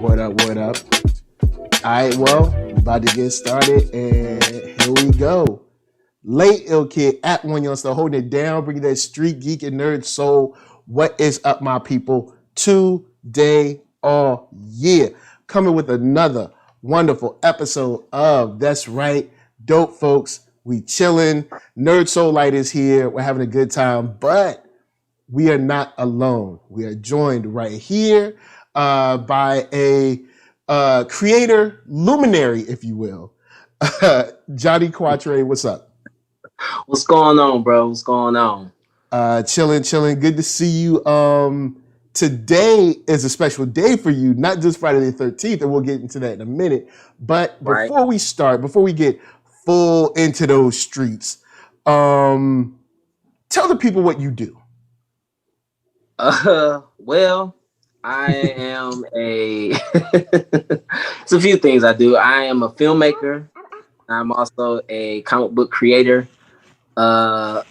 What up, what up? All right, well, about to get started, and here we go. Late Ill Kid at OneYoungsta, holding it down, bringing that street geek and nerd soul. What is up, my people? Today, all year, coming with another wonderful episode of That's Right, Dope Folks. We chilling. NERDSoul Light is here. We're having a good time, but we are not alone. We are joined right here by a creator luminary, if you will. Jahni Kwatre, what's up? What's going on, bro? What's going on? Chilling. Good to see you. Today is a special day for you, not just Friday the 13th, and we'll get into that in a minute. But before we start, before we get full into those streets, tell the people what you do. Well, I am it's a few things I do. I am a filmmaker. I'm also a comic book creator. I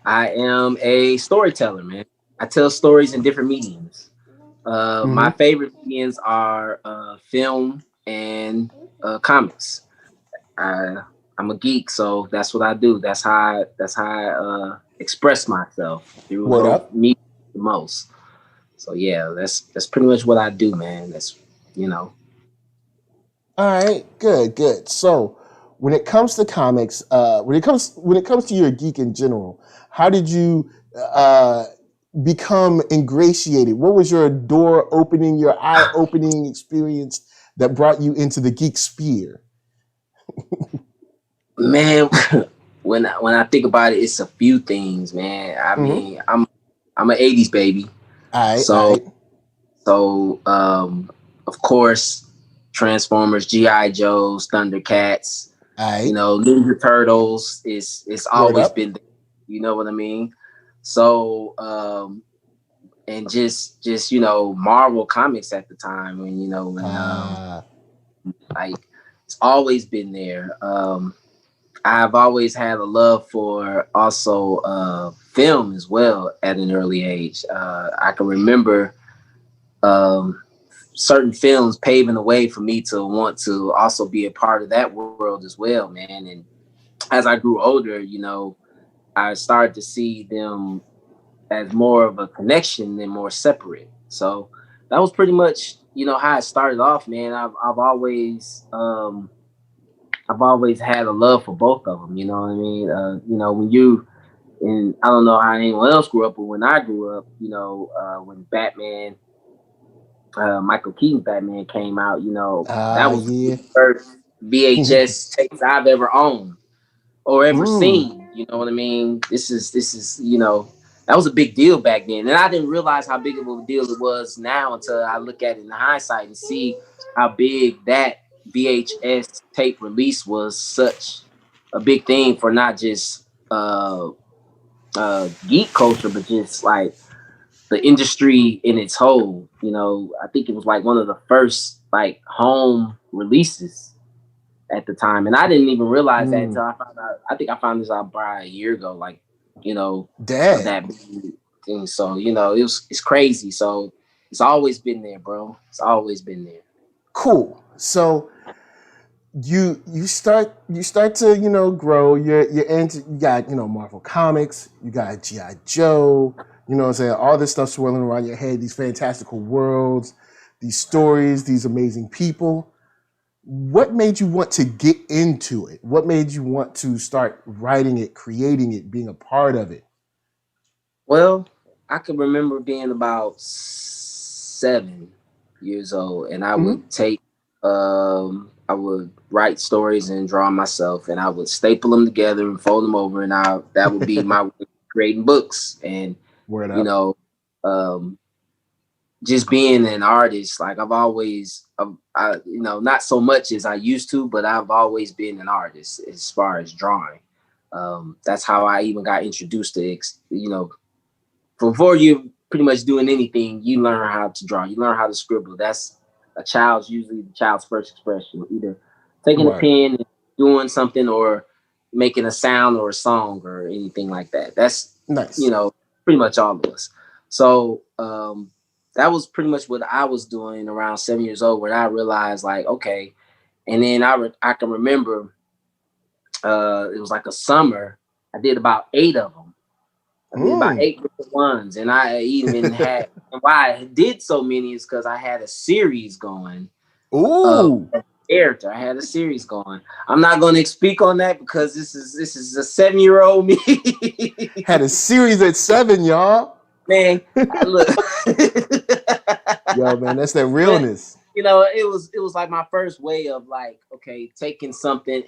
am a storyteller, man. I tell stories in different mediums. My favorite mediums are film and comics. I'm a geek, so that's what I do. That's how I express myself through media the most. So yeah, that's pretty much what I do, man. That's All right, good. So when it comes to comics, when it comes to your geek in general, how did you become ingratiated? What was your door opening, your eye opening experience that brought you into the geek sphere? Man, when I think about it, it's a few things, man. I mean, I'm an 80s baby. So of course, Transformers, G.I. Joes, Thundercats, Ninja Turtles it's always been there. You know what I mean? So and just Marvel comics at the time, when like it's always been there. I've always had a love for also film as well at an early age. I can remember certain films paving the way for me to want to also be a part of that world as well, man. And as I grew older, I started to see them as more of a connection than more separate. So that was pretty much, how it started off, man. I've always had a love for both of them. You know what I mean? When you, and I don't know how anyone else grew up, but when I grew up, when Batman, Michael Keaton's Batman came out, that was the first VHS tapes I've ever owned or ever seen. You know what I mean? This is that was a big deal back then. And I didn't realize how big of a deal it was now until I look at it in hindsight and see how big that VHS tape release was such a big thing for not just geek culture, but just like the industry in its whole. I think it was like one of the first like home releases at the time, and I didn't even realize that until I found out. I think I found this out by a year ago, like that thing. So it's crazy. So it's always been there, bro. It's always been there. Cool. So you start to grow. You're into, you got Marvel Comics, you got G.I. Joe, what I'm saying, all this stuff swirling around your head, these fantastical worlds, these stories, these amazing people. What made you want to get into it? What made you want to start writing it, creating it, being a part of it? Well, I can remember being about 7 years old, and I would take I would write stories and draw myself, and I would staple them together and fold them over, and that would be my way of creating books. And Word you up. know, just being an artist, like I've always, not so much as I used to, but I've always been an artist as far as drawing. That's how I even got introduced to, before you pretty much doing anything, you learn how to draw. You learn how to scribble. That's usually the child's first expression, either taking a pen and doing something or making a sound or a song or anything like that. That's nice. Pretty much all of us. So that was pretty much what I was doing around 7 years old, where I realized like, okay. And then I can remember it was like a summer. I did about 8 of them. I did about 8 different ones, and I even had. And why I did so many is because I had a series going. Ooh, character. I had a series going. I'm not going to speak on that because this is a 7-year-old me. Had a series at 7, y'all. Man, look. Yo, man, that's that realness. It was like my first way of like, okay, taking something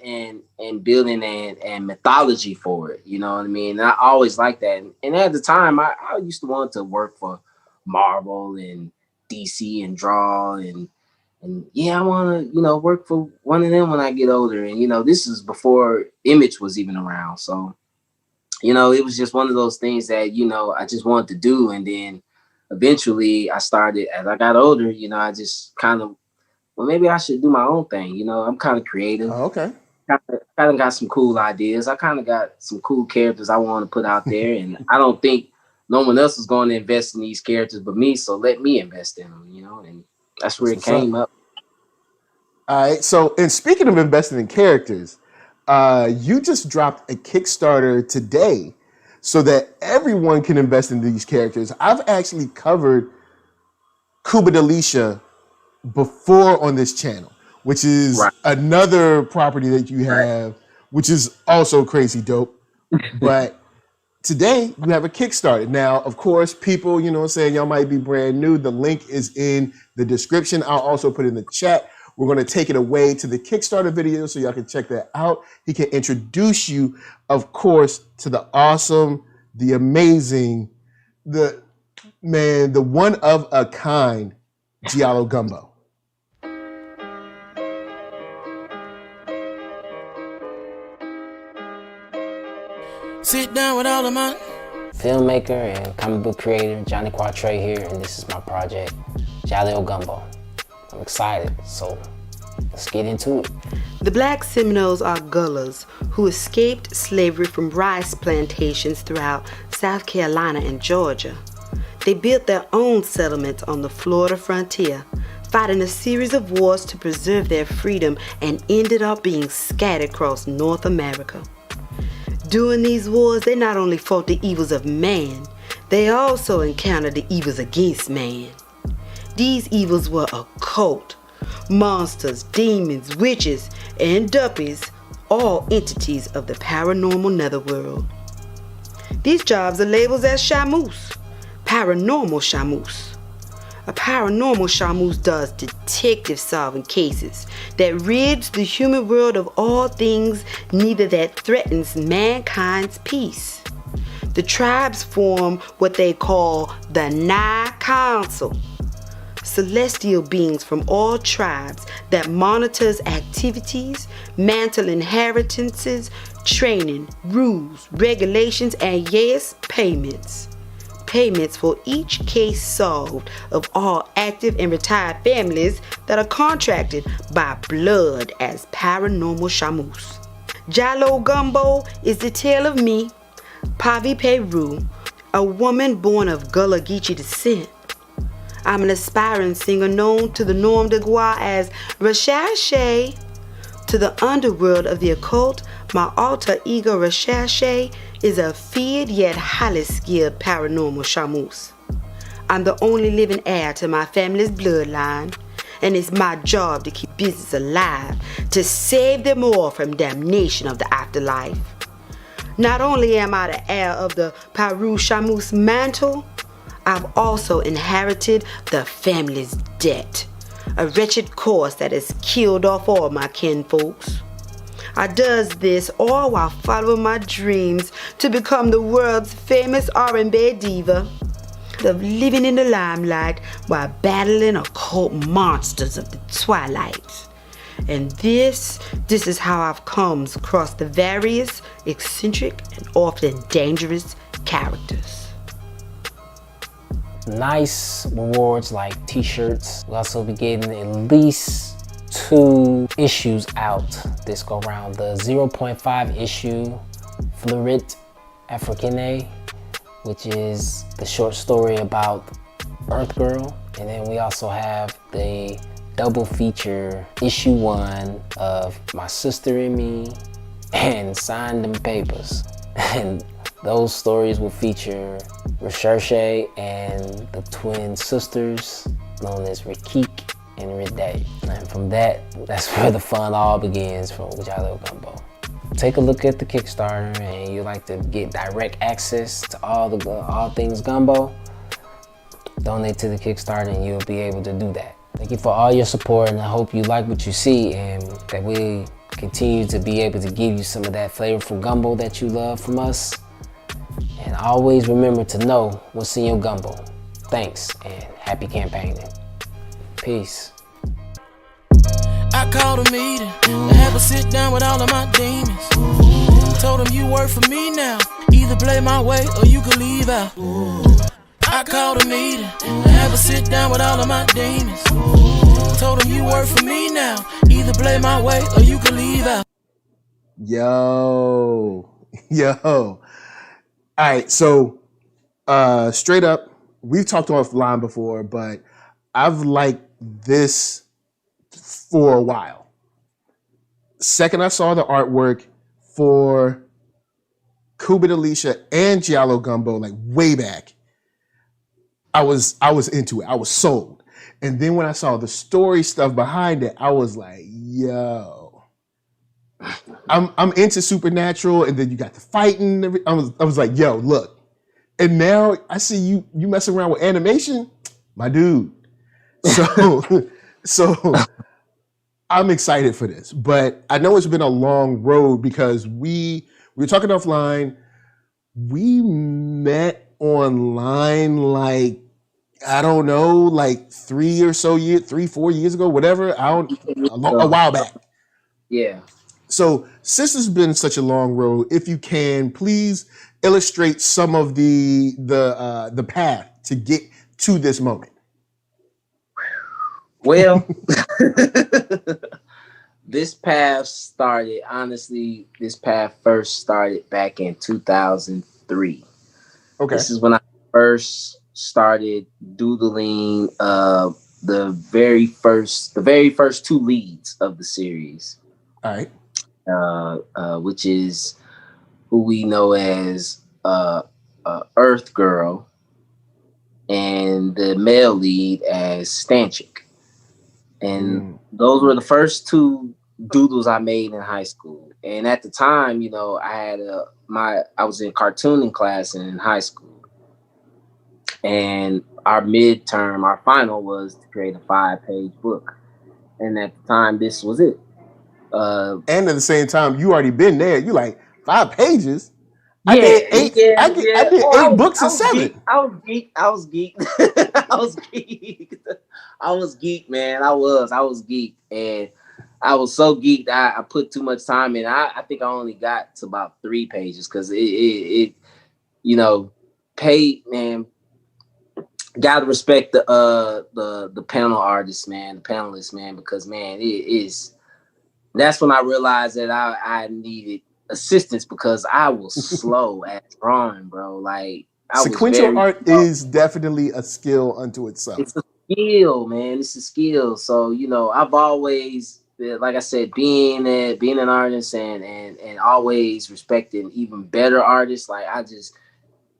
and building and mythology for it. You know what I mean? And I always liked that. And at the time, I used to want to work for Marvel and DC and draw and yeah, I want to, work for one of them when I get older. And, this is before Image was even around. So, it was just one of those things that, I just wanted to do. And then eventually I started, as I got older, I just kind of, well, maybe I should do my own thing. I'm kind of creative. Oh, okay. Kind of got some cool ideas. I kind of got some cool characters I want to put out there. And I don't think no one else is going to invest in these characters but me. So let me invest in them, and that's where it came up. All right. So, and speaking of investing in characters, you just dropped a Kickstarter today so that everyone can invest in these characters. I've actually covered Cuba Delicia before on this channel, which is another property that you have, which is also crazy dope. But today you have a Kickstarter. Now, of course, people, y'all might be brand new. The link is in the description. I'll also put it in the chat. We're going to take it away to the Kickstarter video so y'all can check that out. He can introduce you, of course, to the awesome, the amazing, the one of a kind Giallo Gumbo. Sit down with all of my filmmaker and comic book creator Jahni Kwatre here, and this is my project, Giallo Gumbo. I'm excited, so let's get into it. The Black Seminoles are Gullahs who escaped slavery from rice plantations throughout South Carolina and Georgia. They built their own settlements on the Florida frontier, fighting a series of wars to preserve their freedom, and ended up being scattered across North America. During these wars, they not only fought the evils of man, they also encountered the evils against man. These evils were occult, monsters, demons, witches, and duppies, all entities of the paranormal netherworld. These jobs are labeled as shamus, paranormal shamus. A paranormal shamus does detective solving cases that rids the human world of all things neither that threatens mankind's peace. The tribes form what they call the Nye Council, celestial beings from all tribes that monitors activities, mantle inheritances, training, rules, regulations, and yes, payments. Payments for each case solved of all active and retired families that are contracted by blood as paranormal shamus. Giallo Gumbo is the tale of me, Pavi Peru, a woman born of Gullah Geechee descent. I'm an aspiring singer known to the Norm de Gua as Recherche. To the underworld of the occult, my alter ego Recherche is a feared yet highly skilled paranormal shamus. I'm the only living heir to my family's bloodline, and it's my job to keep business alive, to save them all from damnation of the afterlife. Not only am I the heir of the Peru shamus mantle, I've also inherited the family's debt. a wretched course that has killed off all my kinfolks. I does this all while following my dreams to become the world's famous R&B diva, of living in the limelight while battling occult monsters of the twilight. And this is how I've come across the various, eccentric, and often dangerous characters. Nice rewards like t-shirts. We'll also be getting at least 2 issues out this go round. The 0.5 issue Fleurit Africaine, which is the short story about Earth Girl. And then we also have the double feature issue 1 of My Sister and Me and Sign Them Papers. And those stories will feature Recherche and the twin sisters known as Rakik and Riday. And from that's where the fun all begins from Giallo Gumbo. Take a look at the Kickstarter, and you like to get direct access to all things Gumbo, donate to the Kickstarter and you'll be able to do that. Thank you for all your support, and I hope you like what you see and that we continue to be able to give you some of that flavorful gumbo that you love from us. And always remember to know what's in your gumbo. Thanks and happy campaigning. Peace. I called a meeting to have a sit down with all of my demons. Told them you work for me now. Either play my way or you can leave out. I called a meeting to have a sit down with all of my demons. Told them you work for me now. Either play my way or you can leave out. Yo. All right, so straight up, we've talked offline before, but I've liked this for a while. Second I saw the artwork for Cuban Alicia and Giallo Gumbo, like way back, I was into it. I was sold. And then when I saw the story stuff behind it, I was like, yo, I'm into supernatural, and then you got the fighting. I was like, yo, look. And now I see you messing around with animation, my dude. So I'm excited for this, but I know it's been a long road because we were talking offline. We met online like, I don't know, like 3 or so years, 3-4 years ago, whatever. A while back. Yeah. So since it's been such a long road, if you can, please illustrate some of the path to get to this moment. Well, this path first started back in 2003. Okay. This is when I first started doodling the very first 2 leads of the series. All right. Which is who we know as Earth Girl, and the male lead as Stanchik. And those were the first 2 doodles I made in high school. And at the time, you know, I was in cartooning class in high school. And our final was to create a 5-page book. And at the time, this was it. And at the same time, you already been there. You like 5 pages. Yeah, I did 8. Yeah, I did 8 books in 7. I was geek. I was geek, man. I was geek, and I was so geeked. I put too much time in. I think I only got to about 3 pages because it you know, man. Gotta respect the panel artists, man, the panelists, man, because man, that's when I realized that I needed assistance because I was slow at drawing, bro. Like sequential art is definitely a skill unto itself. It's a skill, man. It's a skill. So, you know, I've always, like I said, being an artist and always respecting even better artists. Like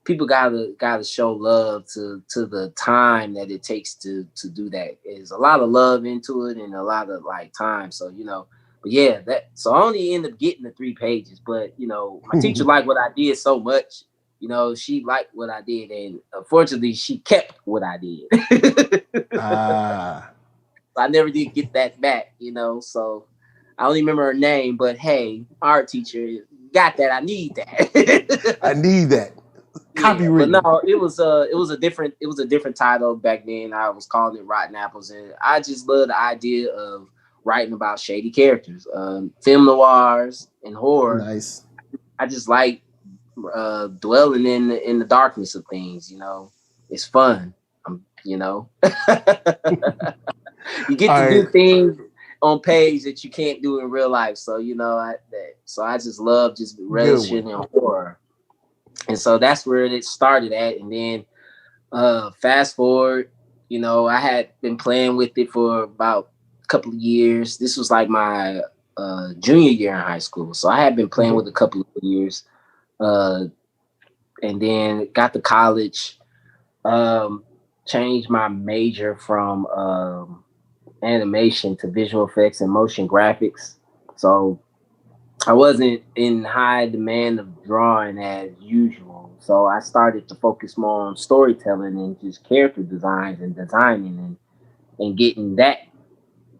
people gotta show love to the time that it takes to do that. There's a lot of love into it and a lot of like time. So, you know, but yeah, so I only end up getting the 3 pages, but you know, my teacher liked what I did so much, you know, she liked what I did, and unfortunately she kept what I did. I never did get that back, you know. So I don't even remember her name, but hey, art teacher got that. I need that. I need that. Yeah, but no, it was a different title back then. I was calling it Rotten Apples, and I just love the idea of writing about shady characters, film noirs and horror. Nice. I just like dwelling in the darkness of things. You know, it's fun. You know, you get to do things on page that you can't do in real life. So you know, I just love just relishing in horror. And so that's where it started at. And then fast forward, you know, I had been playing with it for about a couple of years. This was like my junior year in high school. So I had been playing with a couple of years. And then got to college, changed my major from animation to visual effects and motion graphics. So I wasn't in high demand of drawing as usual. So I started to focus more on storytelling and just character designs and designing and getting that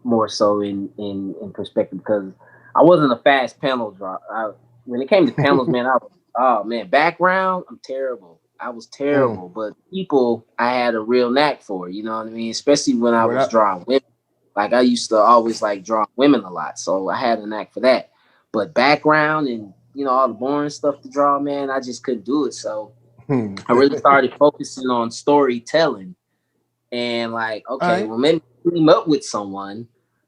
more so in perspective, because I wasn't a fast panel drawer. When it came to panels, man, background, I'm terrible. I was terrible, but people I had a real knack for, you know what I mean? Especially when I was drawing women. Like I used to always like draw women a lot. So I had a knack for that. But background and, you know, all the boring stuff to draw, man, I just couldn't do it. So I really started focusing on storytelling and like, okay, well, let me team up with someone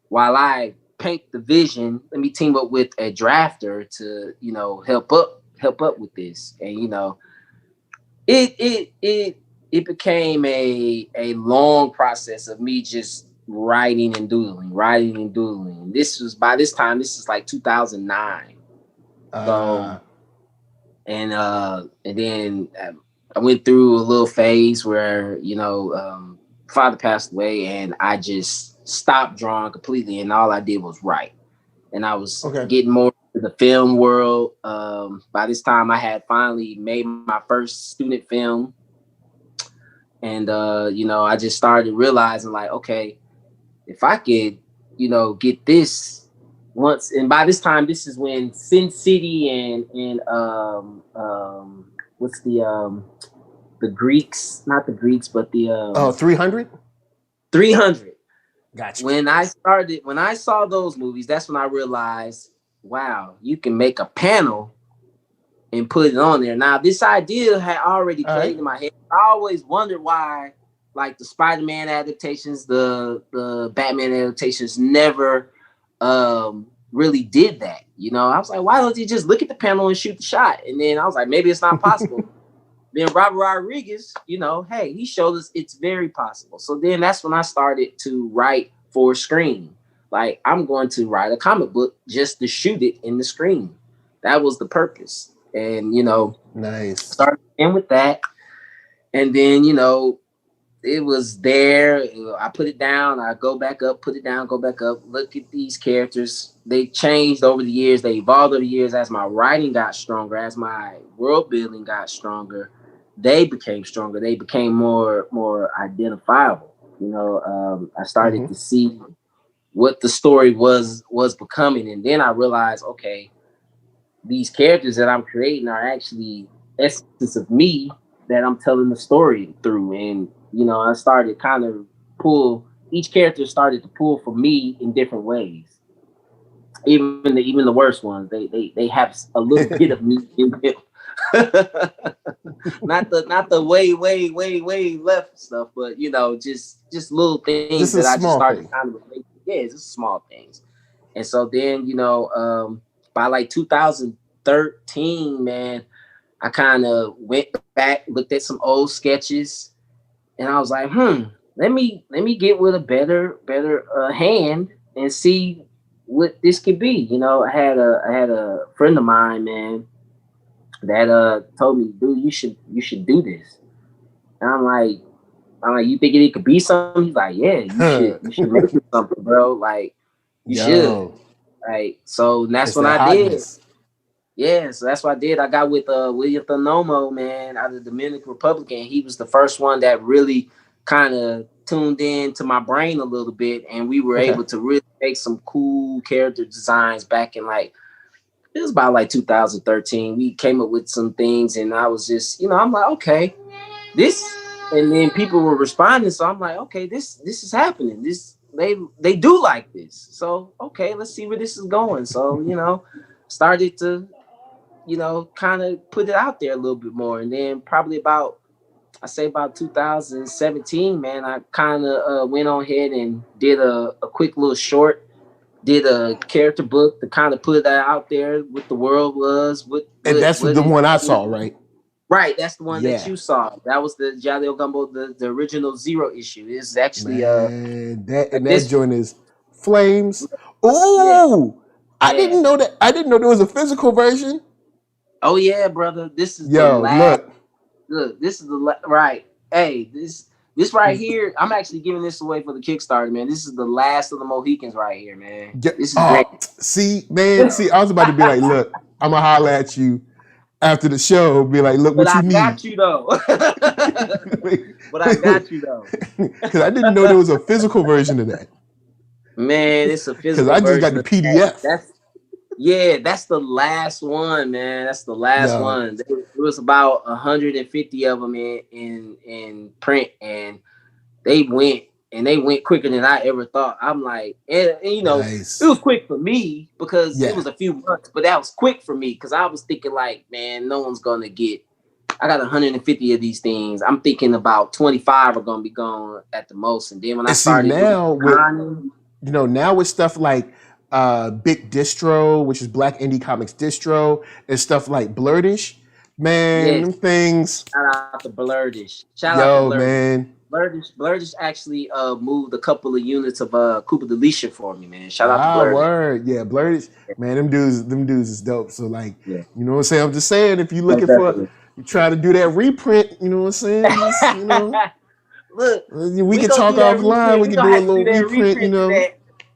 while I paint the vision. Let me team up with a drafter to, you know, help up with this. And, you know, it became a long process of me just writing and doodling. This is like 2009. So, and then I went through a little phase where, you know, father passed away and I just stopped drawing completely. And all I did was write. And I was getting more into the film world. By this time I had finally made my first student film. And, you know, I just started realizing like, okay, if I could, you know, get this once, and by this time, this is when Sin City and what's the Greeks, not the Greeks, but the 300? 300. Gotcha. When I saw those movies, that's when I realized, wow, you can make a panel and put it on there. Now, this idea had already played in my head. I always wondered why, like the Spider-Man adaptations, the Batman adaptations never really did that. You know, I was like, why don't you just look at the panel and shoot the shot? And then I was like, maybe it's not possible. Then Robert Rodriguez, you know, hey, he showed us it's very possible. So then that's when I started to write for screen. Like, I'm going to write a comic book just to shoot it in the screen. That was the purpose. And, you know, started in with that. And then, you know, it was there. I put it down. I go back up, put it down, go back up. Look at these characters. They changed over the years. They evolved over the years as my writing got stronger, as my world building got stronger. They became stronger. They became more identifiable. You know, I started to see what the story was becoming. And then I realized, okay, these characters that I'm creating are actually essence of me that I'm telling the story through. And, you know, I started kind of each character started to pull for me in different ways. Even the worst ones, they have a little bit of me in them. not the way left stuff, but you know, just little things that I just started kind of relating. Yeah, just small things. And so then, you know, by like 2013, man, I kind of went back, looked at some old sketches, and I was like, let me get with a better hand and see what this could be. You know, I had a friend of mine, man, that told me, dude, you should do this. And I'm like, you thinking it could be something? He's like, yeah, you should make it something, bro. Like, you should. Right. So that's what I did. Yeah, so that's what I did. I got with William Thanomo, man, out of the Dominican Republic. He was the first one that really kind of tuned in to my brain a little bit, and we were able to really make some cool character designs back in like, it was about like 2013. We came up with some things, and I was just, you know, I'm like, okay, this, and then people were responding, so I'm like, okay, this is happening. This they do like this, so okay, let's see where this is going. So, you know, started to, you know, kind of put it out there a little bit more, and then probably about 2017, man, I kind of went on ahead and did a quick little short. Did a character book to kind of put that out there, what the world was. And that's the one I saw, right? Right, that's the one that you saw. That was the Giallo Gumbo, the original 0 issue. It's actually that joint is flames. Ooh, I didn't know that. I didn't know there was a physical version. Oh yeah, brother. This is the last. Look, this is the right. Hey, this right here, I'm actually giving this away for the Kickstarter, man. This is the last of the Mohicans right here, man. This is great. See, man, I was about to be like, look, I'm going to holler at you after the show, be like, look, what you need. But I got you, though. Because I didn't know there was a physical version of that. Man, it's a physical version. Because I just got the PDF. That's the last one, man. That's the last one. It was about 150 of them in print, and they went quicker than I ever thought. I'm like, and you know, It was quick for me because it was a few months, but that was quick for me because I was thinking like, man, no one's gonna get. I got 150 of these things. I'm thinking about 25 are gonna be gone at the most, and then when I started now, now with stuff like Big Distro, which is Black Indie Comics Distro, and stuff like Blurtish, man, them things. Shout out to Blurtish. Shout out to Blurtish. Man. Blurtish actually moved a couple of units of Cooper Deletion for me, man. Shout out to Blurtish. Word. Yeah, Blurtish, man, them dudes is dope. So like, you know what I'm saying? I'm just saying, if you're looking for, you try to do that reprint, you know what I'm saying? Just, you know, look, we can talk offline. We can do a little reprint, you know.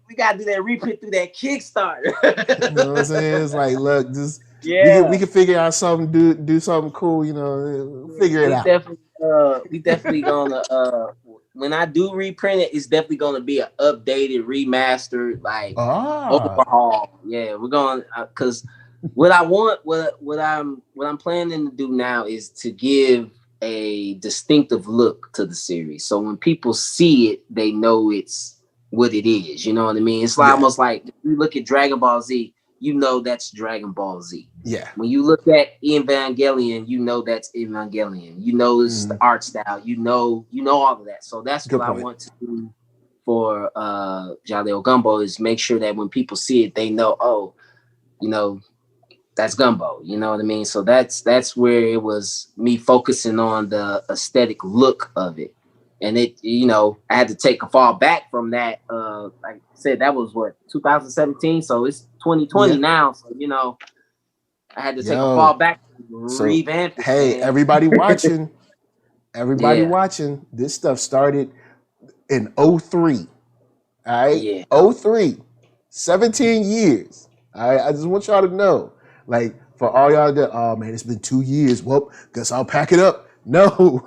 We gotta do that reprint through that Kickstarter. You know what I'm saying? It's like, look, just we can figure out something, do something cool, you know, figure it out. We definitely gonna when I do reprint it, it's definitely gonna be an updated, remastered, like overhaul. Yeah, we're going because what I'm planning to do now is to give a distinctive look to the series. So when people see it, they know it's what it is, you know what I mean? It's like almost like if you look at Dragon Ball Z, you know that's Dragon Ball Z. Yeah. When you look at Evangelion, you know that's Evangelion. You know it's the art style. You know all of that. So that's what I want to do for Giallo Gumbo is make sure that when people see it, they know, oh, you know, that's Gumbo. You know what I mean? So that's where it was me focusing on the aesthetic look of it. And it, you know, I had to take a fall back from that. Like I said, that was 2017. So it's 2020 now. So, you know, I had to take a fall back to revamp it. Hey, everybody watching, watching, this stuff started in 03. All right. Yeah. 03. 17 years. All right. I just want y'all to know, like, for all y'all that, oh man, it's been 2 years. Well, guess I'll pack it up. No,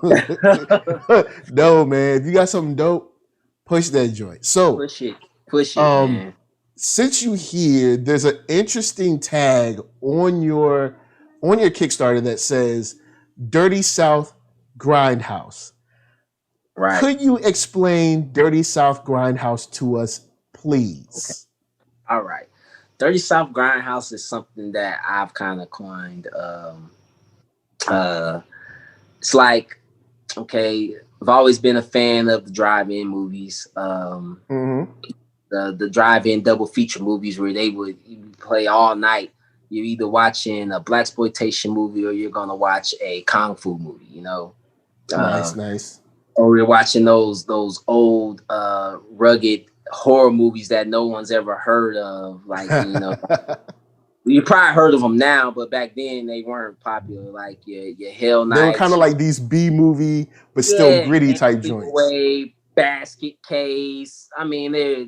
no, man. If you got something dope, push that joint. So push it, man. Since you here, there's an interesting tag on your Kickstarter that says Dirty South Grindhouse. Right. Could you explain Dirty South Grindhouse to us, please? Okay. All right. Dirty South Grindhouse is something that I've kind of coined. It's like, okay, I've always been a fan of the drive-in movies. The drive-in double feature movies where they would play all night. You're either watching a blaxploitation movie or you're gonna watch a kung fu movie. You know, nice. Or you're watching those old rugged horror movies that no one's ever heard of, like you know. You probably heard of them now, but back then they weren't popular. Like your Hell Nights. They were kind of like these B movie, but still gritty type joints. Way, Basket Case. I mean, they're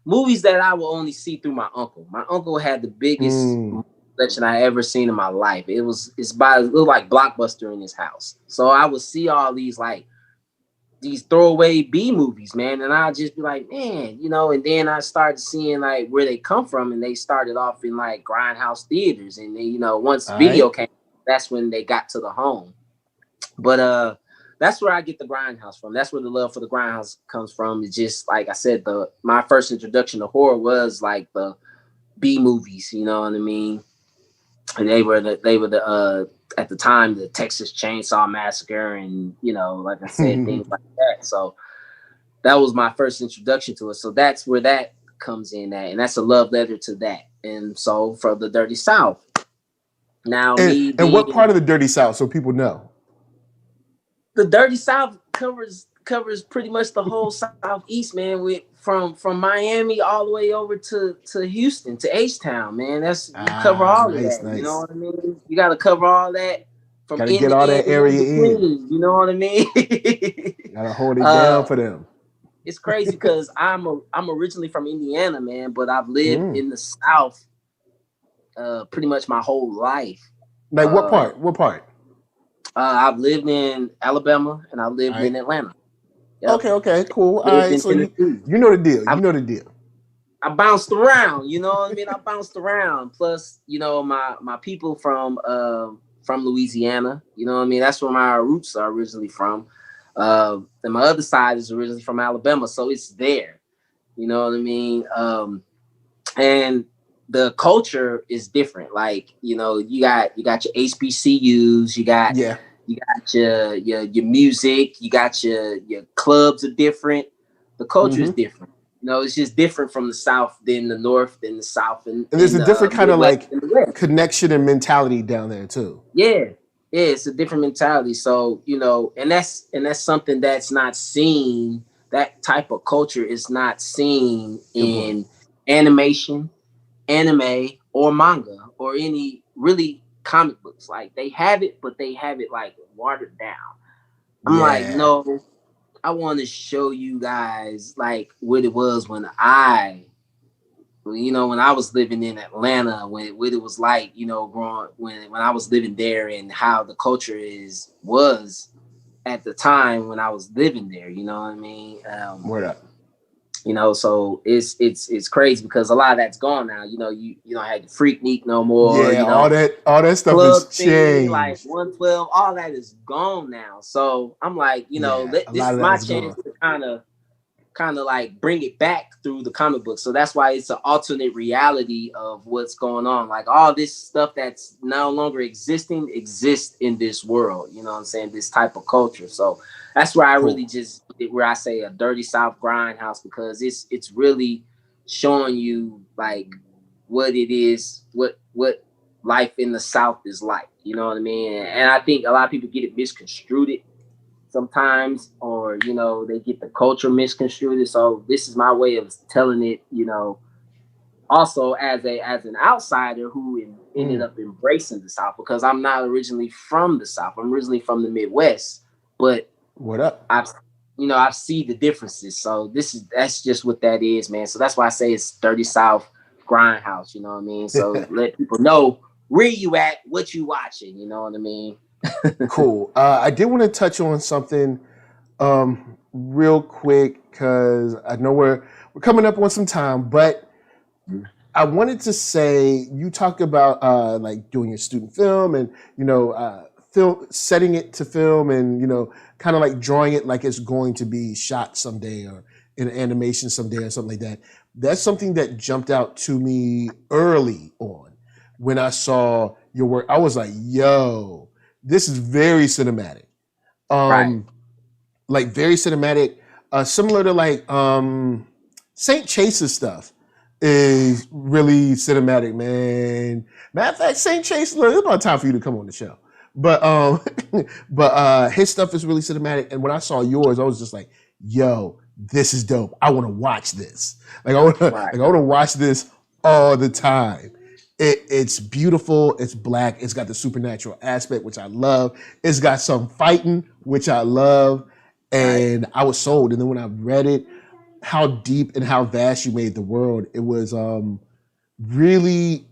movies that I will only see through my uncle. My uncle had the biggest collection I ever seen in my life. It looked like Blockbuster in his house. So I would see all these like these throwaway B movies, man. And I'll just be like, man, you know, and then I started seeing like where they come from, and they started off in like grindhouse theaters. And they, you know, once video came, that's when they got to the home. But that's where I get the grindhouse from. That's where the love for the grindhouse comes from. It's just like I said, my first introduction to horror was like the B movies, you know what I mean? And they were the at the time, the Texas Chainsaw Massacre, and, you know, like I said, things like that. So that was my first introduction to it. So that's where that comes in at, and that's a love letter to that. And so from the Dirty South. Now, and what part of the Dirty South, so people know? The Dirty South covers pretty much the whole Southeast, man. From Miami all the way over to Houston, to H-Town, man. You cover all of that. Nice. You know what I mean? You got to cover all that. From gotta get all that area in. You know what I mean? Gotta hold it down for them. It's crazy because I'm originally from Indiana, man, but I've lived in the South pretty much my whole life. Like what part? What part? I've lived in Alabama and I lived in Atlanta. Yep. Okay, cool. All right, so you know the deal. You know the deal. I bounced around, you know what I mean? I bounced around. Plus, you know, my people from Louisiana, you know what I mean? That's where my roots are originally from. And my other side is originally from Alabama, so it's there. You know what I mean? And the culture is different. Like, you know, you got your HBCUs, you got your music, you got your clubs are different. The culture is different. You know, it's just different from the South than the North, than the South, and there's a different kind of like connection and mentality down there too. Yeah, it's a different mentality. So, you know, and that's something that's not seen. That type of culture is not seen in animation, anime, or manga, or any really comic books. Like, they have it, but they have it like watered down. I'm like, no, I want to show you guys like what it was when I was living in Atlanta, when it was like, you know, when I was living there, and how the culture was at the time when I was living there. You know what I mean? Word up. You know, so it's crazy because a lot of that's gone now. You know, you don't have the Freaknik no more. Yeah, you know, all that stuff has changed. Like 112, all that is gone now. So I'm like, you know, this is my chance to kind of like bring it back through the comic book. So that's why it's an alternate reality of what's going on. Like, all this stuff that's no longer exists in this world. You know what I'm saying? This type of culture. So that's where I really where I say a Dirty South Grindhouse, because it's really showing you like what it is, what life in the South is like. You know what I mean? And I think a lot of people get it misconstrued sometimes, or, you know, they get the culture misconstrued. So this is my way of telling it, you know, also as an outsider who ended up embracing the South, because I'm not originally from the South. I'm originally from the Midwest, but what up? I see the differences. So that's just what that is, man. So that's why I say it's Dirty South Grindhouse, you know what I mean? So let people know where you at, what you watching, you know what I mean? Cool. I did want to touch on something real quick, because I know we're coming up on some time, but I wanted to say, you talked about like doing your student film, and, you know, setting it to film, and, you know, kind of like drawing it like it's going to be shot someday, or in animation someday, or something like that. That's something that jumped out to me early on when I saw your work. I was like, yo, this is very cinematic. Like very cinematic, similar to like St. Chase's stuff is really cinematic, man. Matter of fact, St. Chase, look, it's about time for you to come on the show. But his stuff is really cinematic. And when I saw yours, I was just like, yo, this is dope. I want to watch this. Like, I want to watch this all the time. It's beautiful. It's black. It's got the supernatural aspect, which I love. It's got some fighting, which I love. And I was sold. And then when I read it, how deep and how vast you made the world, it was really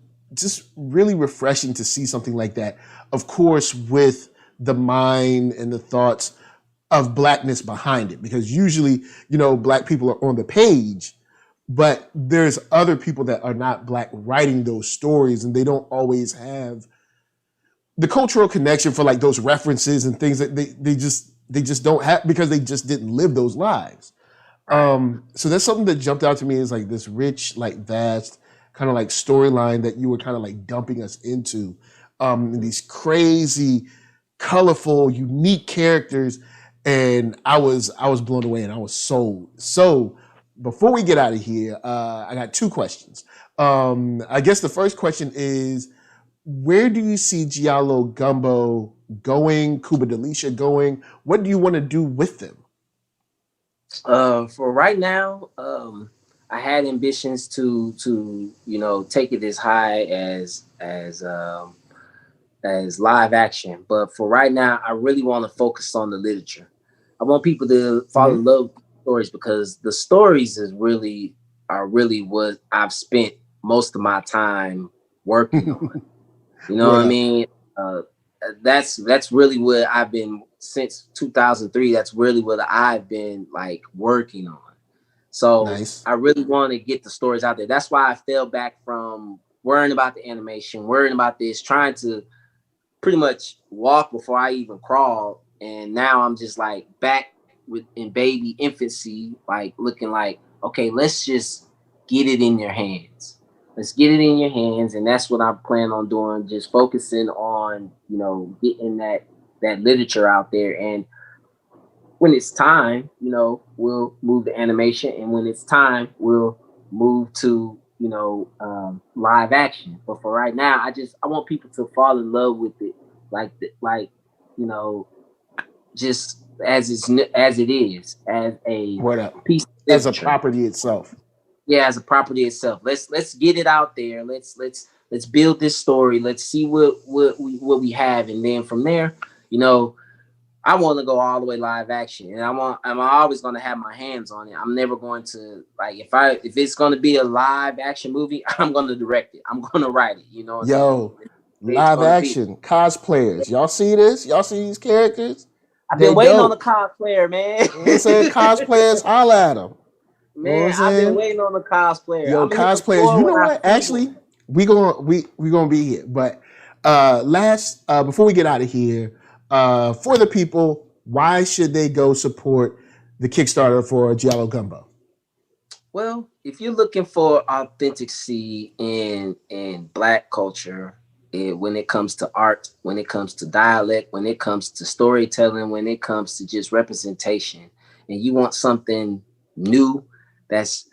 refreshing to see something like that. Of course, with the mind and the thoughts of Blackness behind it, because usually, you know, Black people are on the page, but there's other people that are not Black writing those stories, and they don't always have the cultural connection for like those references and things that they just don't have, because they just didn't live those lives. So that's something that jumped out to me, is like this rich, like vast kind of like storyline that you were kind of like dumping us into, and these crazy, colorful, unique characters. And I was blown away, and I was sold. So before we get out of here, I got two questions. I guess the first question is, where do you see Giallo Gumbo going, Cuba Delicia going? What do you want to do with them? For right now, I had ambitions to you know, take it as high as live action, but for right now, I really want to focus on the literature. I want people to fall in love with stories, because the stories are really what I've spent most of my time working on. You know what I mean? That's really what I've been since 2003. That's really what I've been like working on. So I really want to get the stories out there. That's why I fell back from worrying about the animation, worrying about this, trying to pretty much walk before I even crawl. And now I'm just like back in baby infancy, like looking like, okay, let's just get it in your hands. Let's get it in your hands. And that's what I plan on doing, just focusing on, you know, getting that literature out there. And when it's time, you know, we'll move to animation. And when it's time, we'll move to, you know, live action. But for right now, I want people to fall in love with it, like, you know, just as it is, as a piece of literature. As a property itself. Yeah, as a property itself. Let's get it out there. Let's build this story. Let's see what we have, and then from there, you know, I want to go all the way live action, and I'm always going to have my hands on it. I'm never going to, like, if it's going to be a live action movie, I'm going to direct it. I'm going to write it. You know. Yo, live action cosplayers. Y'all see this? Y'all see these characters? I've been waiting on the cosplayer, man. You know what I'm saying? Cosplayers, holla at them. Man, I've been waiting on the cosplayer. Yo, cosplayers, you know what? Actually, we gonna be here. But before we get out of here, for the people, why should they go support the Kickstarter for Giallo Gumbo? Well, if you're looking for authenticity in Black culture, when it comes to art, when it comes to dialect, when it comes to storytelling, when it comes to just representation, and you want something new that's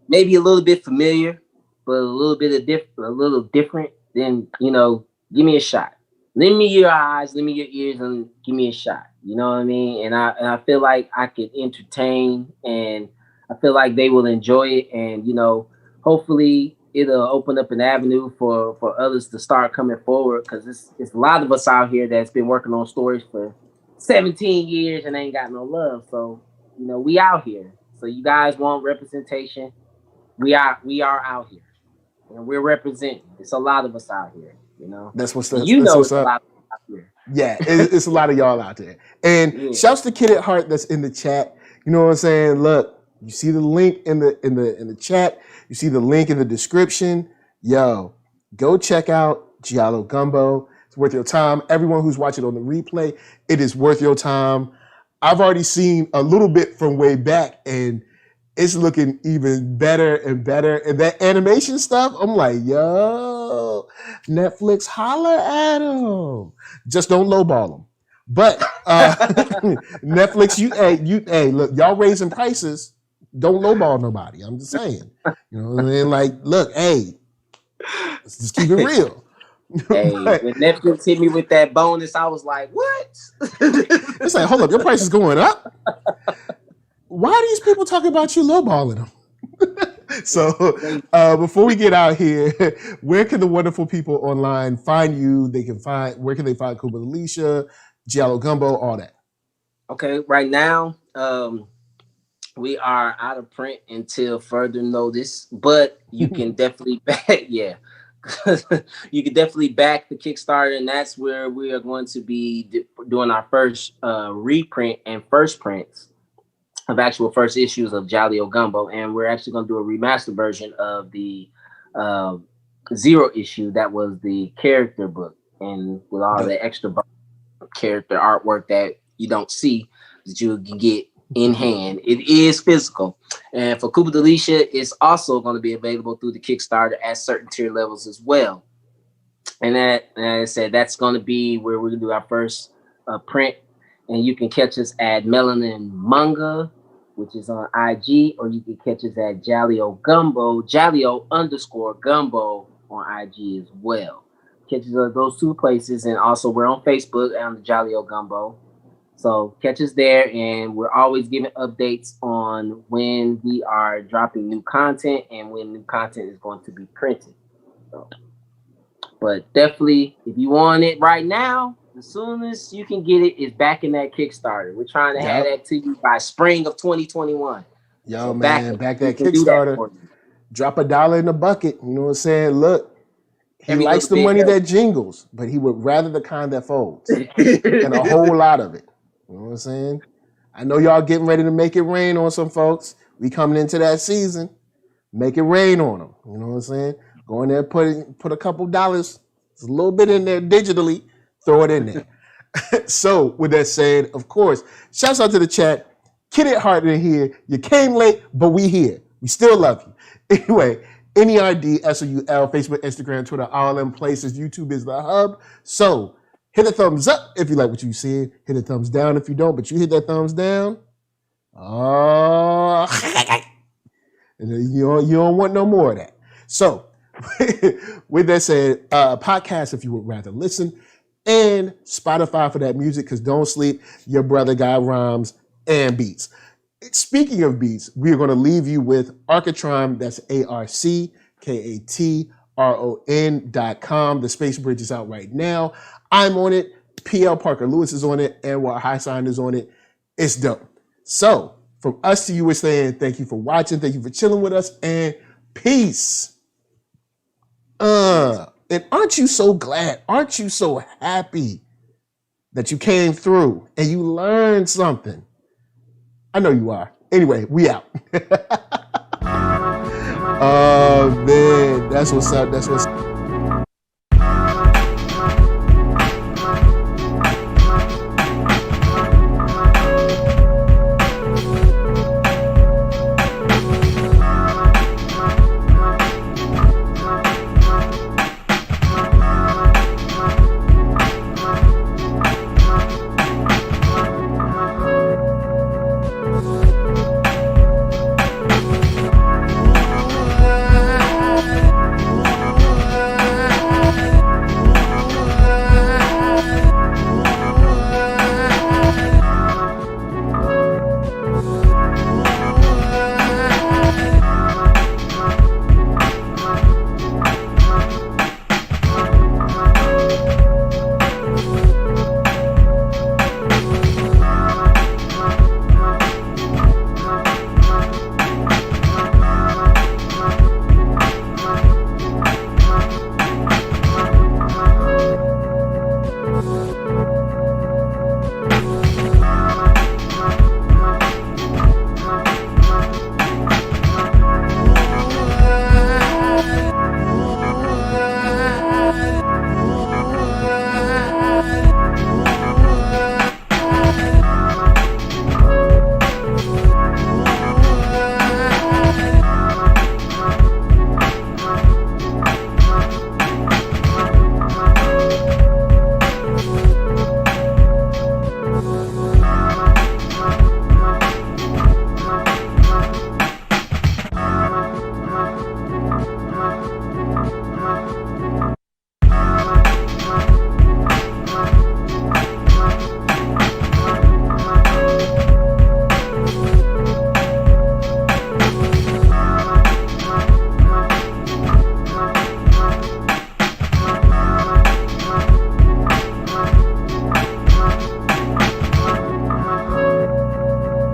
maybe a little bit familiar, but a little different, then, you know, give me a shot. Lend me your eyes, lend me your ears, and give me a shot. You know what I mean? And I feel like I could entertain, and I feel like they will enjoy it, and, you know, hopefully it'll open up an avenue for others to start coming forward, because it's a lot of us out here that's been working on stories for 17 years and ain't got no love. So, you know, we out here. So you guys want representation? We are out here, and we're representing. It's a lot of us out here, you know. That's what's up. It's a lot of us out here. Yeah, it's a lot of y'all out there. And shouts to Kid at Heart that's in the chat. You know what I'm saying? Look, you see the link in the chat. You see the link in the description. Yo, go check out Giallo Gumbo. It's worth your time. Everyone who's watching on the replay, it is worth your time. I've already seen a little bit from way back, and it's looking even better and better. And that animation stuff, I'm like, yo, Netflix, holla at them. Just don't lowball them. But Netflix, hey, look, y'all raising prices. Don't lowball nobody. I'm just saying. You know what I mean? Like, look, hey, let's just keep it real. Hey, when Netflix hit me with that bonus, I was like, what? It's like, hold up, your price is going up? Why are these people talking about you lowballing them? So before we get out here, where can the wonderful people online find you? Where can they find Cuba Alicia, Giallo Gumbo, all that? Okay, right now, we are out of print until further notice, but you can definitely you can definitely back the Kickstarter, and that's where we are going to be doing our first reprint and first prints of actual first issues of Giallo Gumbo, and we're actually going to do a remastered version of the zero issue that was the character book, and with all the extra character artwork that you don't see that you can get in hand. It is physical, and for Cuba Delicia, it's also going to be available through the Kickstarter at certain tier levels as well. And that, as I said, that's going to be where we're going to do our first print, and you can catch us at Melanin Manga, which is on IG, or you can catch us at Giallo Gumbo, Giallo_Gumbo on IG as well. Catch us at those two places, and also we're on Facebook on the Giallo Gumbo. So catch us there, and we're always giving updates on when we are dropping new content and when new content is going to be printed. So, but definitely, if you want it right now, the soonest you can get it is back in that Kickstarter. We're trying to have that to you by spring of 2021. Yo, so man, back that Kickstarter. Drop $1 in the bucket. You know what I'm saying? Look, he likes the money that jingles, but he would rather the kind that folds, and a whole lot of it. You know what I'm saying? I know y'all getting ready to make it rain on some folks. We coming into that season. Make it rain on them. You know what I'm saying? Go in there, put a couple dollars, a little bit in there digitally, throw it in there. So with that said, of course, shouts out to the chat. Kid at Heart in here. You came late, but we here. We still love you. Anyway, NERDSoul, Facebook, Instagram, Twitter, all them places. YouTube is the hub. So hit a thumbs up if you like what you see. Hit a thumbs down if you don't, but you hit that thumbs down. Oh, and you don't want no more of that. So, with that said, podcast if you would rather listen, and Spotify for that music, because don't sleep. Your brother got rhymes and beats. Speaking of beats, we are going to leave you with Arcatron. That's ARCKATRON.com. The Space Bridge is out right now. I'm on it. PL Parker Lewis is on it. And High Sign is on it. It's dope. So, from us to you, we're saying thank you for watching. Thank you for chilling with us. And peace. And aren't you so glad? Aren't you so happy that you came through and you learned something? I know you are. Anyway, we out. Oh, man. That's what's up. That's what's up.